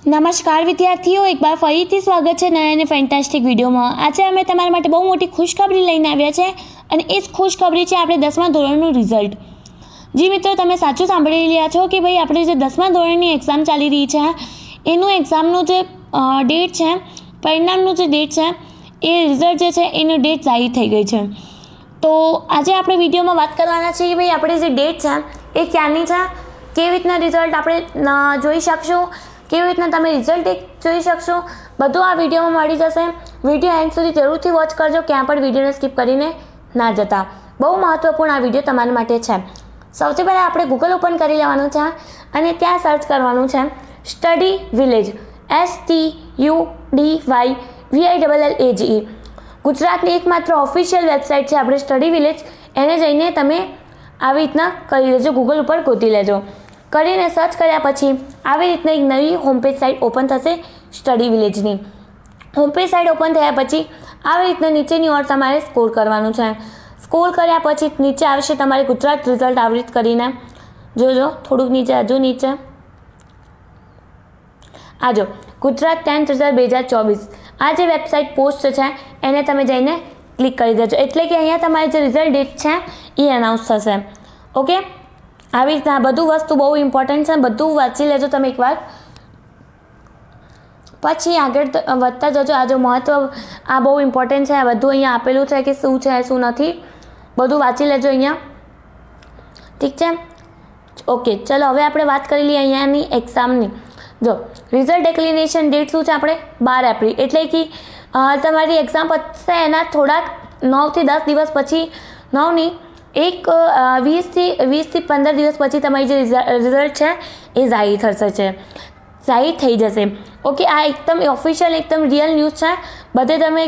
નમસ્કાર વિદ્યાર્થીઓ, એકવાર ફરીથી સ્વાગત છે નયા અને ફેન્ટાસ્ટિક વિડીયોમાં। આજે અમે તમારા માટે બહુ મોટી ખુશખબરી લઈને આવ્યા છે અને એ જ ખુશખબરી છે આપણે 10મા ધોરણનું રિઝલ્ટ। જી મિત્રો, તમે સાચું સાંભળી રહ્યા છો કે ભાઈ આપણે જે 10મા ધોરણની એક્ઝામ ચાલી રહી છે એનું એક્ઝામનું જે ડેટ છે, પરિણામનું જે ડેટ છે, એ રિઝલ્ટ જે છે એની ડેટ જાહેર થઈ ગઈ છે। તો આજે આપણે વિડીયોમાં વાત કરવાના છીએ કે ભાઈ આપણે જે ડેટ છે એ ક્યાંની છે, કેવી રીતના રિઝલ્ટ આપણે જોઈ શકશું, કેવી રીતના તમે રિઝલ્ટ જોઈ શકશો, બધું આ વિડીયોમાં મળી જશે। વિડીયો એન્ડ સુધી જરૂરથી વોચ કરજો, ક્યાં પણ વિડીયોને સ્કીપ કરીને ના જતા। બહુ મહત્ત્વપૂર્ણ આ વિડીયો તમારા માટે છે। સૌથી પહેલાં આપણે ગૂગલ ઓપન કરી લેવાનું છે અને ત્યાં સર્ચ કરવાનું છે સ્ટડી વિલેજ, STUDYVILLAGE। ગુજરાતની એકમાત્ર ઓફિશિયલ વેબસાઇટ છે આપણે સ્ટડી વિલેજ। એને જઈને તમે આવી રીતના કરી લેજો, ગૂગલ ઉપર ગોતી લેજો। કરીને સર્ચ કર્યા પછી આવી રીતના એક નવી હોમપેજ સાઇટ ઓપન થશે સ્ટડી વિલેજની। હોમપેજ સાઇટ ઓપન થયા પછી આવી રીતના નીચેની ઓર તમારે સ્ક્રોલ કરવાનું છે। સ્ક્રોલ કર્યા પછી નીચે આવશે તમારે ગુજરાત રિઝલ્ટ આવી રીત કરીને જોજો, થોડુંક નીચે હજુ નીચે આજો ગુજરાત 10th રિઝલ્ટ 2024 આ જે વેબસાઇટ પોસ્ટ છે એને તમે જઈને ક્લિક કરી દેજો, એટલે કે અહીંયા તમારી જે રિઝલ્ટ ડેટ છે એ અનાઉન્સ થશે। ઓકે, આવી રીતના બધું વસ્તુ બહુ ઇમ્પોર્ટન્ટ છે, બધું વાંચી લેજો તમે એકવાર, પછી આગળ વધતા જજો। આ જો મહત્ત્વ આ બહુ ઇમ્પોર્ટન્ટ છે, આ બધું અહીંયા આપેલું છે કે શું છે શું નથી, બધું વાંચી લેજો અહીંયા, ઠીક છે। ઓકે, ચલો હવે આપણે વાત કરી લઈએ અહીંયાની એક્ઝામની। જો રિઝલ્ટ ડિક્લેરેશન ડેટ શું છે આપણે 12 એપ્રિલ, એટલે કે તમારી એક્ઝામ પતશે એના થોડાક 9 થી 10 દિવસ પછી, 9 નહીં 20 થી 15 દિવસ પછી તમારી જે રિઝલ્ટ છે એ જાહેર થશે, જાહેર થઈ જશે। ઓકે, આ એકદમ ઓફિશિયલ એકદમ રિયલ ન્યૂઝ છે, બધે તમે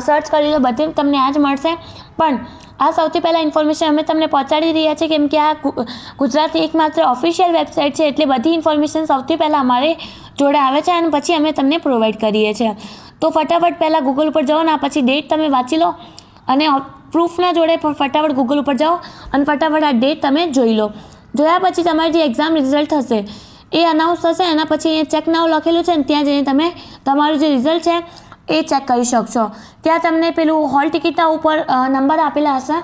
સર્ચ કરી લો, બધે તમને આ જ મળશે। પણ આ સૌથી પહેલાં ઇન્ફોર્મેશન અમે તમને પહોંચાડી રહ્યા છીએ કેમ કે આ ગુજરાતની એકમાત્ર ઓફિશિયલ વેબસાઇટ છે, એટલે બધી ઇન્ફોર્મેશન સૌથી પહેલાં અમારે જોડે આવે છે અને પછી અમે તમને પ્રોવાઈડ કરીએ છીએ। તો ફટાફટ પહેલાં ગૂગલ ઉપર જાઓ ને પછી ડેટ તમે વાંચી લો અને પ્રૂફના જોડે ફટાફટ ગૂગલ ઉપર જાઓ અને ફટાફટ આ ડેટ તમે જોઈ લો। જોયા પછી તમારી જે એક્ઝામ રિઝલ્ટ થશે એ અનાઉન્સ થશે, એના પછી એ ચેક નાઉ લખેલું છે ને ત્યાં જઈને તમે તમારું જે રિઝલ્ટ છે એ ચેક કરી શકશો। ત્યાં તમને પેલું હોલ ટિકિટના ઉપર નંબર આપેલા હશે,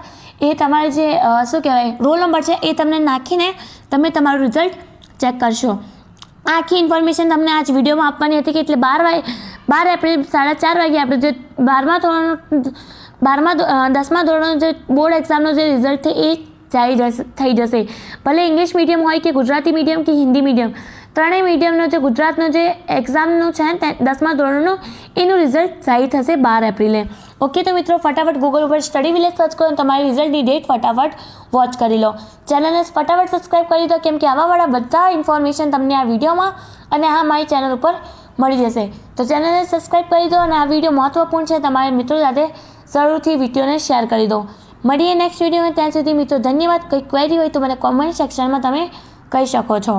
એ તમારે જે શું કહેવાય રોલ નંબર છે એ તમને નાખીને તમે તમારું રિઝલ્ટ ચેક કરશો। આ આખી ઇન્ફોર્મેશન તમને આ જ વિડીયોમાં આપવાની હતી કે એટલે 12 એપ્રિલ 4:30 વાગે આપણે જે 10મા ધોરણનો જે બોર્ડ એક્ઝામનો જે રિઝલ્ટ છે એ જાહેર થઈ જશે। ભલે ઇંગ્લિશ મીડિયમ હોય કે ગુજરાતી મીડિયમ કે હિન્દી મીડિયમ, ત્રણેય મીડિયમનો જે ગુજરાતનો જે એક્ઝામનું છે 10મા ધોરણનું એનું રિઝલ્ટ જાહેર થશે 12 એપ્રિલે। ઓકે, તો મિત્રો ફટાફટ ગૂગલ ઉપર સ્ટડી વિલેજ સર્ચ કરો, તમારી રિઝલ્ટની ડેટ ફટાફટ વોચ કરી લો। ચેનલને ફટાફટ સબસ્ક્રાઈબ કરી દો કેમ કે આવાવાળા બધા ઇન્ફોર્મેશન તમને આ વિડીયોમાં અને આ મારી ચેનલ ઉપર મળી જશે। તો ચેનલને સબસ્ક્રાઈબ કરી દો અને આ વિડીયો મહત્ત્વપૂર્ણ છે, તમારા મિત્રો સાથે જરૂરથી વિડીયોને શેર કરી દો। મળીએ નેક્સ્ટ વિડીયોમાં, ત્યાં સુધી મિત્રો ધન્યવાદ। કંઈ ક્વેરી હોય તો મને કોમેન્ટ સેક્શનમાં તમે કહી શકો છો।